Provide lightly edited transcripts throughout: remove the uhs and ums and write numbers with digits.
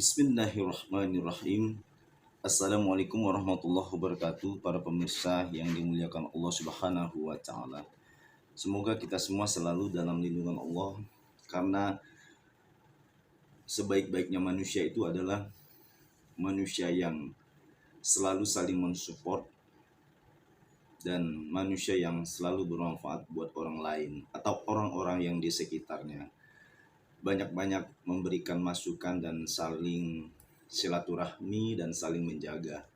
Bismillahirrahmanirrahim. Assalamualaikum warahmatullahi wabarakatuh. Para pemirsa yang dimuliakan Allah Subhanahu wa taala. Semoga kita semua selalu dalam lindungan Allah, karena sebaik-baiknya manusia itu adalah manusia yang selalu saling mensupport dan manusia yang selalu bermanfaat buat orang lain atau orang-orang yang di sekitarnya. Banyak-banyak memberikan masukan dan saling silaturahmi dan saling menjaga.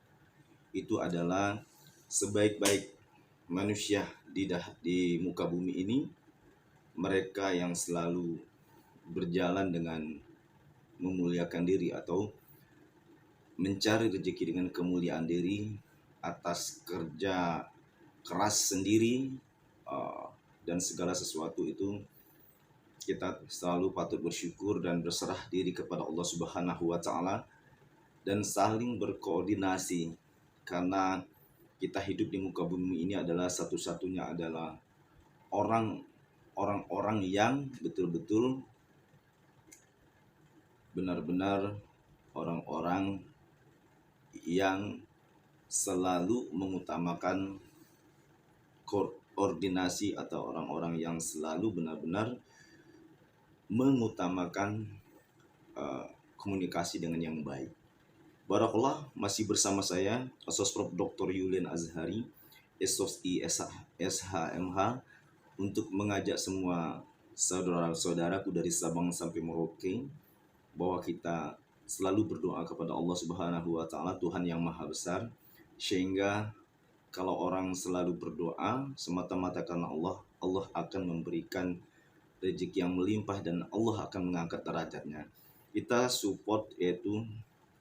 Itu adalah sebaik-baik manusia di muka bumi ini, mereka yang selalu berjalan dengan memuliakan diri atau mencari rezeki dengan kemuliaan diri atas kerja keras sendiri, dan segala sesuatu itu kita selalu patut bersyukur dan berserah diri kepada Allah Subhanahu wa taala dan saling berkoordinasi, karena kita hidup di muka bumi ini adalah satu-satunya adalah orang-orang yang betul-betul benar-benar orang-orang yang selalu mengutamakan koordinasi atau orang-orang yang selalu benar-benar mengutamakan komunikasi dengan yang baik. Barakallah, masih bersama saya Prof. Dr. Yulian Azhari, SOSI SHMH, untuk mengajak semua saudara-saudaraku dari Sabang sampai Merauke bahwa kita selalu berdoa kepada Allah Subhanahu wa taala, Tuhan yang Maha Besar, sehingga kalau orang selalu berdoa semata-mata karena Allah, Allah akan memberikan rezeki yang melimpah dan Allah akan mengangkat derajatnya. Kita support yaitu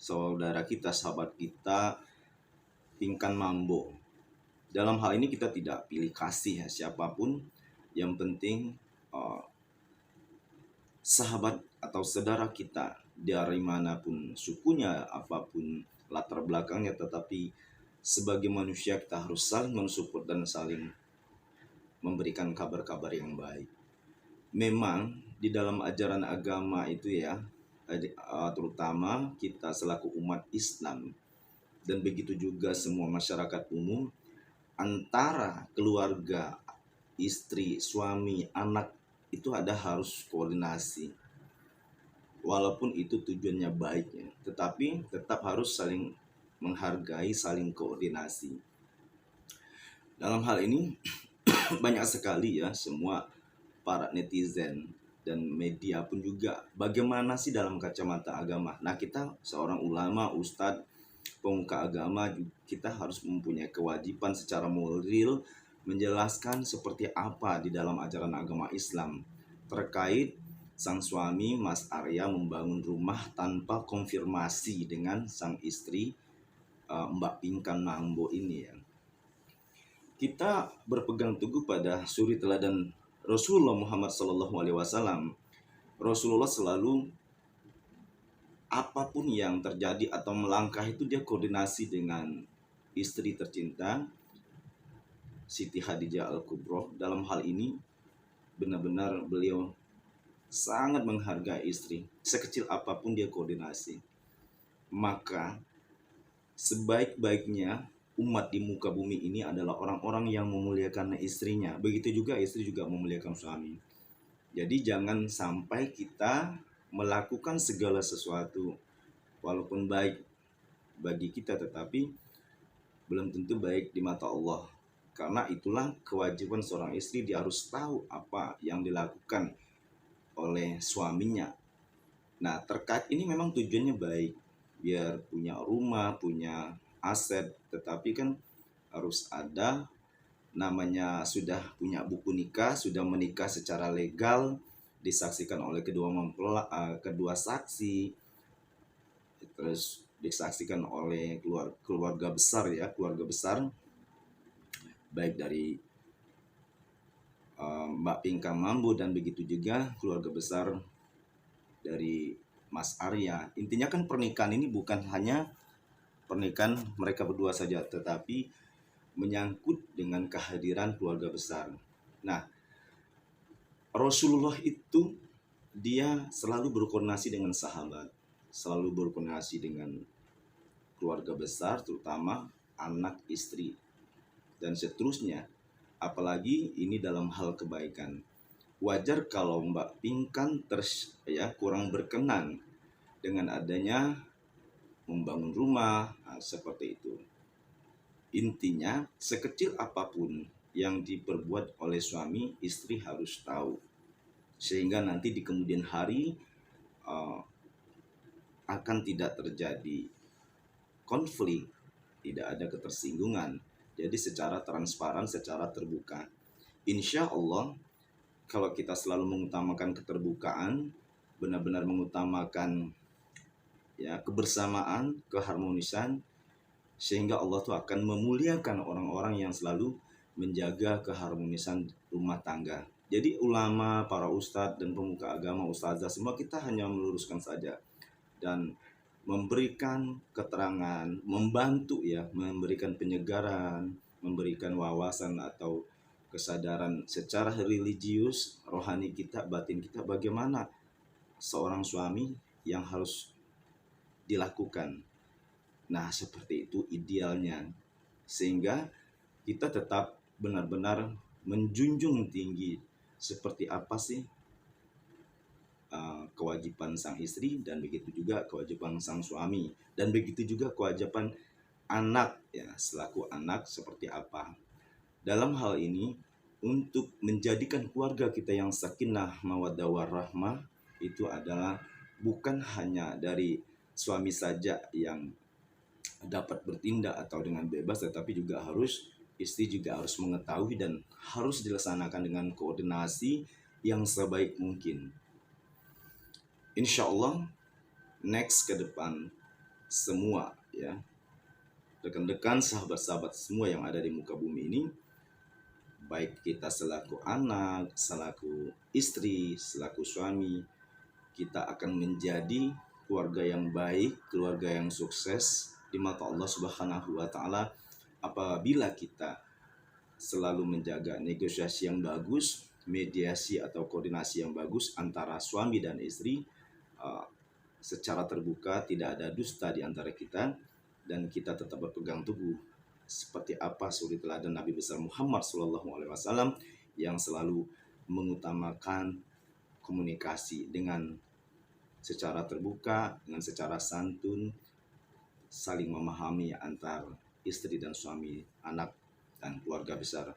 saudara kita, sahabat kita, Pinkan Mambo. Dalam hal ini kita tidak pilih kasih ya, siapapun, yang penting sahabat atau saudara kita dari manapun sukunya, apapun latar belakangnya, tetapi sebagai manusia kita harus saling mensupport dan saling memberikan kabar-kabar yang baik. Memang di dalam ajaran agama itu ya, terutama kita selaku umat Islam dan begitu juga semua masyarakat umum, antara keluarga, istri, suami, anak itu ada harus koordinasi. Walaupun itu tujuannya baik ya, tetapi tetap harus saling menghargai, saling koordinasi. Dalam hal ini banyak sekali ya semua para netizen dan media pun juga bagaimana sih dalam kacamata agama. Nah, kita seorang ulama, ustadz, pemuka agama, kita harus mempunyai kewajiban secara moral menjelaskan seperti apa di dalam ajaran agama Islam terkait sang suami Mas Arya membangun rumah tanpa konfirmasi dengan sang istri Mbak Pinkan Mambo ini ya. Kita berpegang teguh pada suri teladan Rasulullah Muhammad SAW. Rasulullah selalu apapun yang terjadi atau melangkah itu dia koordinasi dengan istri tercinta Siti Khadijah Al-Kubroh. Dalam hal ini benar-benar beliau sangat menghargai istri. Sekecil apapun dia koordinasi. Maka sebaik-baiknya umat di muka bumi ini adalah orang-orang yang memuliakan istrinya. Begitu juga istri juga memuliakan suami. Jadi jangan sampai kita melakukan segala sesuatu walaupun baik bagi kita, tetapi belum tentu baik di mata Allah. Karena itulah kewajiban seorang istri, dia harus tahu apa yang dilakukan oleh suaminya. Nah, terkait ini memang tujuannya baik, biar punya rumah, punya aset, tetapi kan harus ada namanya sudah punya buku nikah, sudah menikah secara legal, disaksikan oleh kedua saksi, terus disaksikan oleh keluarga besar ya, keluarga besar baik dari Mbak Pinkan Mambo dan begitu juga keluarga besar dari Mas Arya. Intinya kan pernikahan ini bukan hanya pernikahan mereka berdua saja, tetapi menyangkut dengan kehadiran keluarga besar. Nah, Rasulullah itu dia selalu berkoordinasi dengan sahabat. selalu berkoordinasi dengan keluarga besar, terutama anak, istri, dan seterusnya. Apalagi ini dalam hal kebaikan. Wajar kalau Mbak Pinkan kurang berkenan dengan adanya membangun rumah, seperti itu. Intinya, sekecil apapun yang diperbuat oleh suami, istri harus tahu. Sehingga nanti di kemudian hari akan tidak terjadi konflik, tidak ada ketersinggungan. Jadi secara transparan, secara terbuka. Insya Allah, kalau kita selalu mengutamakan keterbukaan, benar-benar mengutamakan kebersamaan, keharmonisan, sehingga Allah tuh akan memuliakan orang-orang yang selalu menjaga keharmonisan rumah tangga. Jadi ulama, para ustadz dan pemuka agama, ustazah, semua kita hanya meluruskan saja dan memberikan keterangan, membantu memberikan penyegaran, memberikan wawasan atau kesadaran secara religius, rohani kita, batin kita, bagaimana seorang suami yang harus dilakukan. Nah, seperti itu idealnya. Sehingga kita tetap benar-benar menjunjung tinggi seperti apa sih kewajiban sang istri, dan begitu juga kewajiban sang suami, dan begitu juga kewajiban anak selaku anak seperti apa. Dalam hal ini, untuk menjadikan keluarga kita yang sakinah mawaddah warahmah, itu adalah bukan hanya dari suami saja yang dapat bertindak atau dengan bebas, tetapi juga istri juga harus mengetahui dan harus dilaksanakan dengan koordinasi yang sebaik mungkin. Insya Allah next ke depan semua rekan-rekan, sahabat-sahabat semua yang ada di muka bumi ini, baik kita selaku anak, selaku istri, selaku suami, kita akan menjadi keluarga yang baik, keluarga yang sukses di mata Allah Subhanahu wa Ta'ala apabila kita selalu menjaga negosiasi yang bagus, mediasi atau koordinasi yang bagus antara suami dan istri, secara terbuka, tidak ada dusta di antara kita, dan kita tetap berpegang teguh seperti apa suri teladan Nabi besar Muhammad SAW yang selalu mengutamakan komunikasi dengan secara terbuka, dengan secara santun, saling memahami antar istri dan suami, anak, dan keluarga besar.